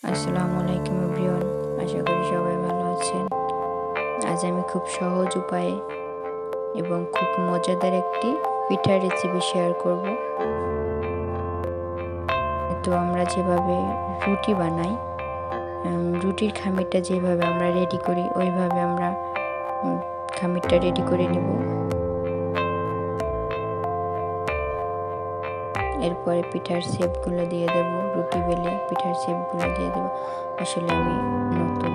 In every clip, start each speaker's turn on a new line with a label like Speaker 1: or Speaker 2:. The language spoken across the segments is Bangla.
Speaker 1: আসসালামু আলাইকুম এভরিওয়ান, আশা করি সবাই ভালো আছেন। আজ আমি খুব সহজ উপায়ে এবং খুব মজাদার একটি পিঠার রেসিপি শেয়ার করব। তো আমরা যেভাবে রুটি বানাই, রুটির খামিরটা যেভাবে আমরা রেডি করি ওইভাবে আমরা খামিরটা রেডি করে নেব। এরপরে পিঠার শেপগুলো দিয়ে দেব, রুটি বেলে পিঠার শেপগুলো দিয়ে দেব। আসলে আমি নতুন,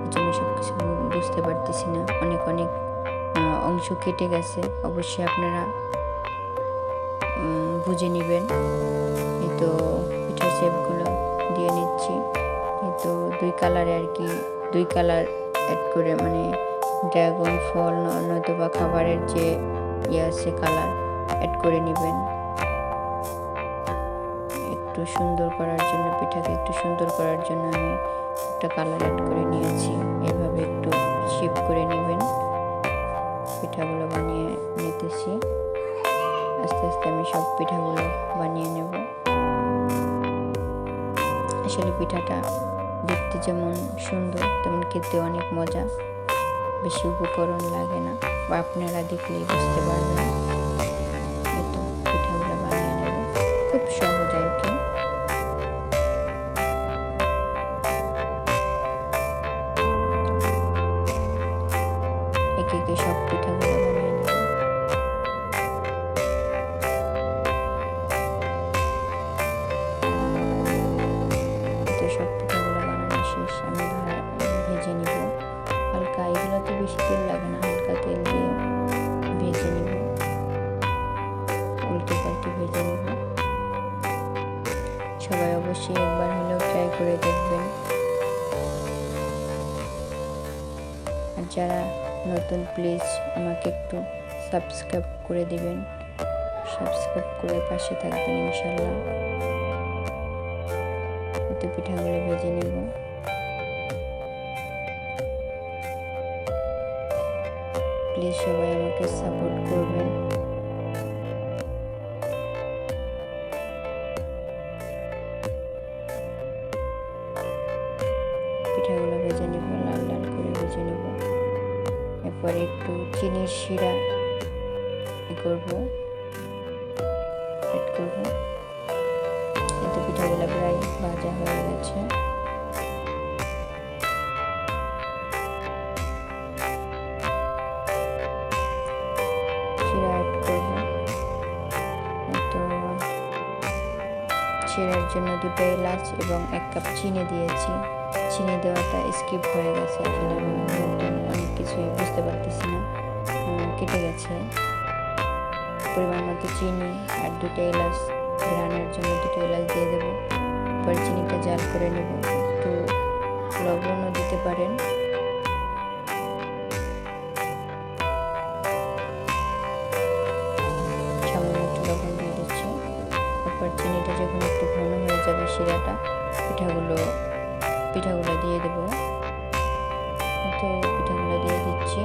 Speaker 1: এই জন্য সব কিছু বুঝতে পারতেছি না, অনেক অনেক অংশ কেটে গেছে। অবশ্যই আপনারা বুঝে নেবেন। এই তো পিঠার শেপগুলো দিয়ে নিচ্ছি। এই তো দুই কালারে আর কি, দুই কালার অ্যাড করে, মানে ড্রাগন ফল নয়তো বা খাবারের যে আছে কালার অ্যাড করে নেবেন। একটু সুন্দর করার জন্য, পিঠাকে একটু সুন্দর করার জন্য আমি একটা কালার অ্যাড করে নিয়েছি। এভাবে একটু শেপ করে নেবেন। পিঠাগুলো বানিয়ে নিতেছি। আস্তে আস্তে আমি সব পিঠাগুলো বানিয়ে নেব। আসলে পিঠাটা দেখতে যেমন সুন্দর তেমন খেতে অনেক মজা। বেশি উপকরণ লাগে না, বা আপনারা দেখলেই বুঝতে পারবেন। এতো পিঠাগুলো বানিয়ে নেব, খুব সহজ আর কি। একে একে সব পিঠাগুলো বানিয়ে নেব। তো সব পিঠাগুলো বানানো শেষ, আমি ভেজে নিব হালকা। এগুলোতে বেশি তেল লাগে না, হালকা তেল দিয়ে ভেজে নিব, উল্টে পাল্টে ভেজে নিব। সবাই অবশ্যই একবার হলেও ট্রাই করে দেখবেন। আর যারা নতুন, প্লিজ আমাকে একটু সাবস্ক্রাইব করে দিবেন। সাবস্ক্রাইব করে পাশে থাকবেন ইনশাল্লাহ। তো পিঠাগুলো ভেজে নেব। প্লিজ সবাই আমাকে সাপোর্ট করবেন। পিঠাগুলো ভেজে নেব, লাল লাল করে ভেজে নেব। এরপরে একটু চিনির শিরা করবো, এড করবো। এতে পিঠাগুলো প্রায় ভাজা হয়ে গেছে। শিরা অ্যাড করবো। তো শিরার জন্য 2টা এলাচ এবং 1 কাপ চিনি দিয়েছি। চিনি দেওয়াটা স্কিপ হয়ে গেছে, আসলে আমি নতুন অনেক কিছুই বুঝতে পারতেছি না, কেটে গেছে। পরিমাণ মতো চিনি আর 2টা এলাচ, ঘ্রাণের জন্য 2টা এলাচ দিয়ে দেবো। এরপর চিনিটা জাল করে নেব। একটু লবণও দিতে পারেন। সামান্য একটু লবণ দিয়ে দিচ্ছি। এরপর চিনিটা যখন একটু ঘন হয়ে যাবে, শিরাটা, পিঠাগুলো দিয়ে দেব। তো পিঠাগুলো দিয়ে দিচ্ছি।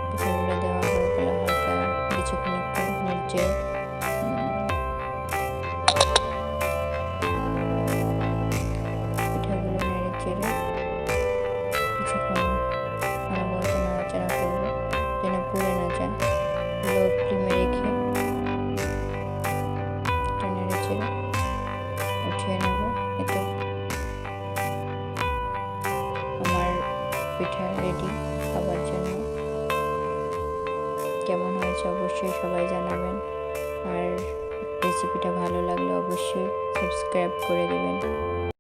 Speaker 1: পিঠাগুলো দেওয়া হয়ে গেলে হালকা কিছুক্ষণ একটু নিচে পিঠাগুলো নেড়ে চেড়ে কিছুক্ষণ অনবরত নাড়াচাড়া করবো যেন পুড়ে না যায়। লো ফ্লেমে রেখে নেড়ে চেড়ে উঠিয়ে নেব। এতে আমার পিঠা রেডি খাবার জন্য। কেমন হয়েছে অবশ্যই সবাই জানাবেন। আর রেসিপিটা ভালো লাগলে অবশ্যই সাবস্ক্রাইব করে দেবেন।